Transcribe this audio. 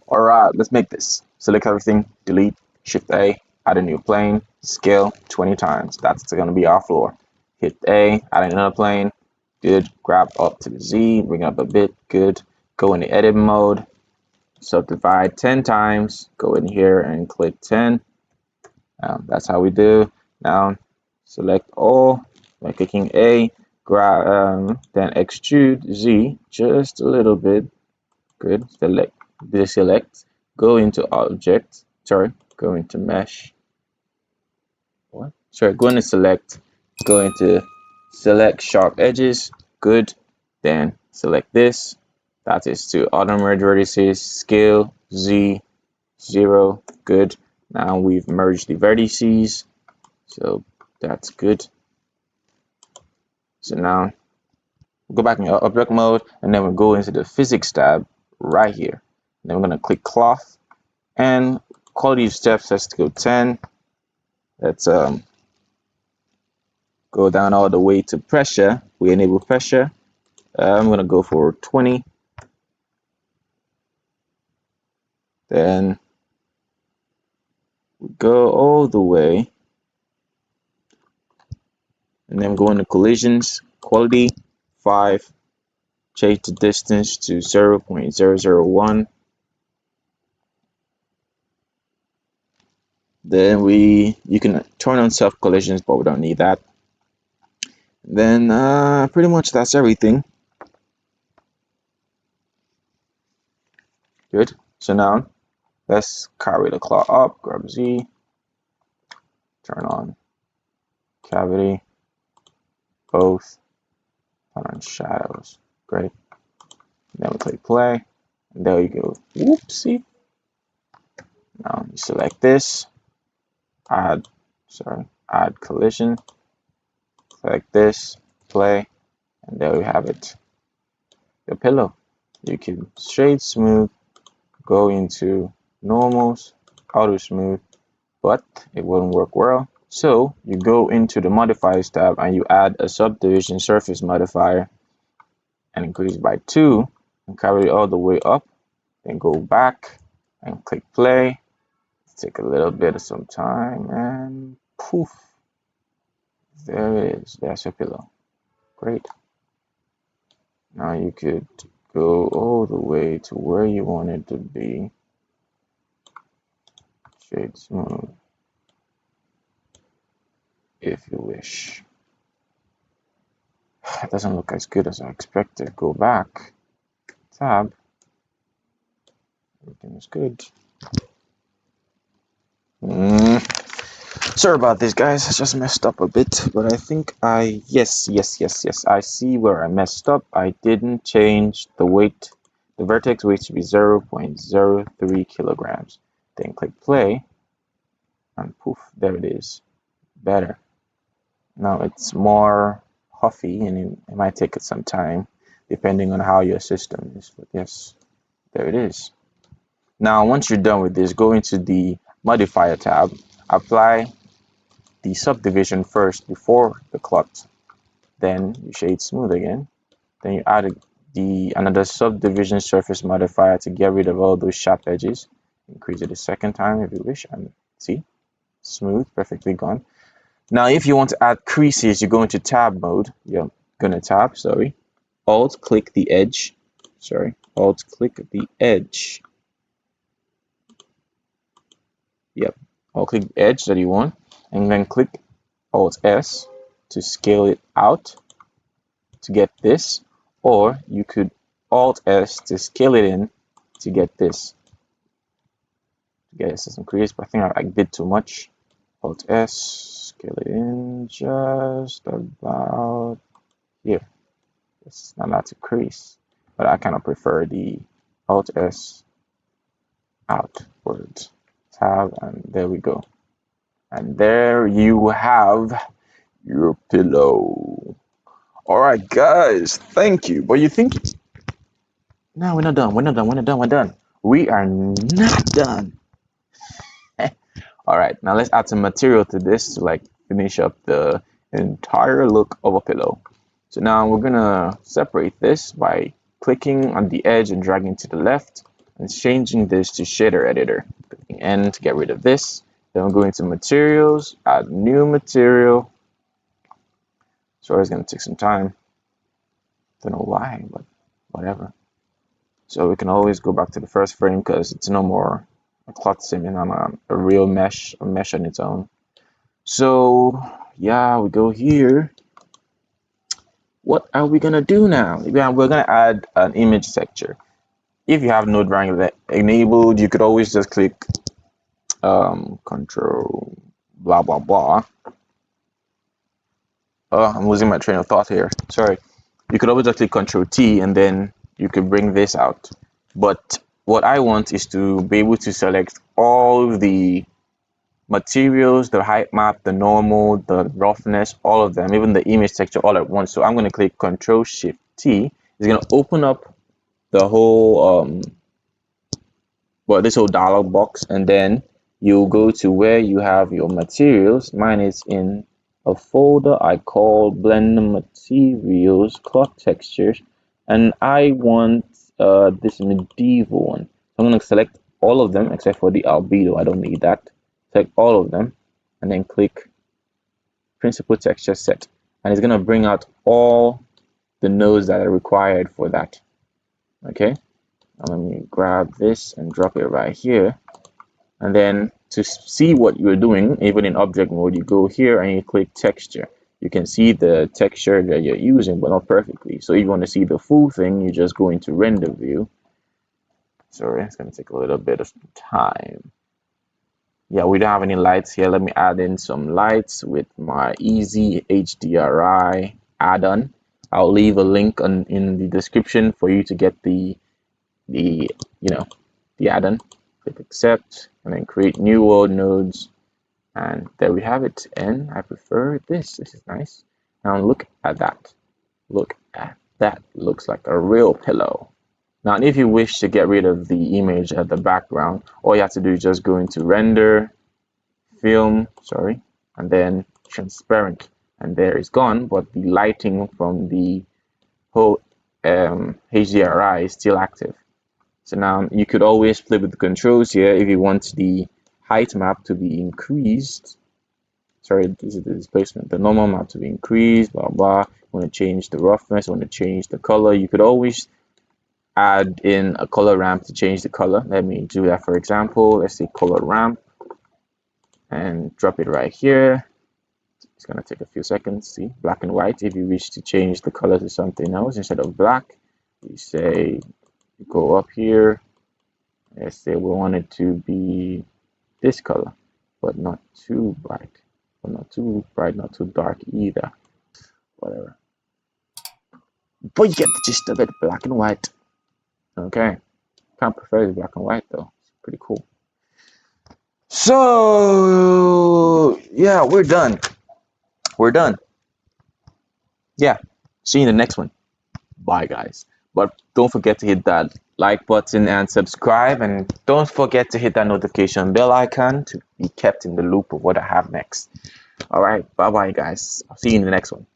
All right, let's make this. Select everything, delete, Shift A, add a new plane, scale 20 times. That's going to be our floor. Hit A, add another plane. Good. Grab up to the Z, bring it up a bit. Good. Go in the edit mode. Subdivide 10 times. Go in here and click 10. That's how we do. Now select all by clicking A. Grab then extrude Z just a little bit. Good. Select. Deselect. Go into object. Sorry. Go into mesh. What? Sorry. Go into select. Go into select sharp edges. Good. Then select this. That is to auto merge vertices. Scale Z 0. Good. Now we've merged the vertices. So that's good. So now go back in your object mode, and then we'll go into the physics tab right here. And then we're going to click cloth, and quality of steps has to go 10. Let's go down all the way to pressure. We enable pressure. I'm going to go for 20. Then we go all the way, and then go into collisions, quality 5. Change the distance to 0.001. Then you can turn on self collisions, but we don't need that. Then pretty much that's everything. Good. So now let's carry the claw up, grab Z, turn on cavity, both, turn on shadows. Great. Then we click play, and there you go. Whoopsie. Now you select this, add collision, select this, play, and there we have it. Your pillow. You can shade smooth, go into normals, auto smooth, but it wouldn't work well. So you go into the modifiers tab and you add a subdivision surface modifier and increase by 2 and carry it all the way up. Then go back and click play. Take a little bit of some time, and poof, there it is. That's your pillow. Great. Now you could go all the way to where you want it to be. Shade smooth if you wish. It doesn't look as good as I expected. Go back, tab, everything is good. Sorry about this, guys. I just messed up a bit, but I think yes, I see where I messed up. I didn't change the weight. The vertex weight should be 0.03 kilograms. Then click play, and poof, there it is. Better. Now it's more huffy, and it might take some time depending on how your system is, but yes, there it is. Now once you're done with this, go into the modifier tab, apply the subdivision first before the clot, then you shade smooth again, then you add another subdivision surface modifier to get rid of all those sharp edges. Increase it a second time if you wish, and see, smooth, perfectly gone. Now if you want to add creases, you go into tab mode. You're gonna tab, alt click the edge, alt click the edge. Yep, alt click the edge that you want, and then click alt S to scale it out to get this, or you could alt S to scale it in to get this. To get some crease, but I think I did too much. Alt S, scale it in just about here. It's not allowed to crease, but I kind of prefer the alt S outwards. Tab, and there we go. And there you have your pillow. All right, guys, thank you. But you think, no, we're not done. We're done. We are not done. All right, now let's add some material to this to like finish up the entire look of a pillow. So now we're gonna separate this by clicking on the edge and dragging to the left, and changing this to shader editor. Clicking N to get rid of this. Then we're going to materials, add new material. Sorry, it's going to take some time. Don't know why, but whatever. So we can always go back to the first frame because it's no more a cloth sim on a real mesh, a mesh on its own. So yeah, we go here. What are we gonna do now? Yeah, we're gonna add an image texture. If you have Node Wrangler enabled, you could always just click control blah blah blah. Oh, I'm losing my train of thought here. Sorry. You could always just click Control T and then you could bring this out. But what I want is to be able to select all the materials, the height map, the normal, the roughness, all of them, even the image texture all at once. So I'm going to click Control Shift T. It's going to open up the whole this whole dialog box, and then you go to where you have your materials. Mine is in a folder I call Blend Materials Cloth Textures, and I want this medieval one. So I'm going to select all of them except for the albedo. I don't need that. Select all of them and then click Principal Texture Set, and it's going to bring out all the nodes that are required for that. Okay, now let me grab this and drop it right here. And then to see what you're doing, even in object mode, you go here and you click texture. You can see the texture that you're using, but not perfectly. So if you want to see the full thing, you just go into render view. Sorry, it's going to take a little bit of time. Yeah, we don't have any lights here. Let me add in some lights with my easy HDRI add-on. I'll leave a link in the description for you to get the add-on. Click accept and then create new world nodes, and there we have it. And I prefer this. This is nice. Now look at that. Look at that. Looks like a real pillow. Now if you wish to get rid of the image at the background, all you have to do is just go into render, film, sorry, and then transparent, and there it's gone, but the lighting from the whole HDRI is still active. So now you could always play with the controls here if you want the height map to be increased. Sorry, this is the displacement. The normal map to be increased, blah blah. You want to change the roughness, you want to change the color. You could always add in a color ramp to change the color. Let me do that for example. Let's say color ramp and drop it right here. It's gonna take a few seconds. See, black and white. If you wish to change the color to something else instead of black, we say go up here. Let's say we want it to be this color, but not too bright, but not too bright, not too dark either. Whatever. But you get the gist of it, black and white. Okay. Can't prefer the black and white though. It's pretty cool. So yeah, we're done. We're done. Yeah. See you in the next one. Bye guys. But don't forget to hit that like button and subscribe, and don't forget to hit that notification bell icon to be kept in the loop of what I have next. All right, bye bye guys. I'll see you in the next one.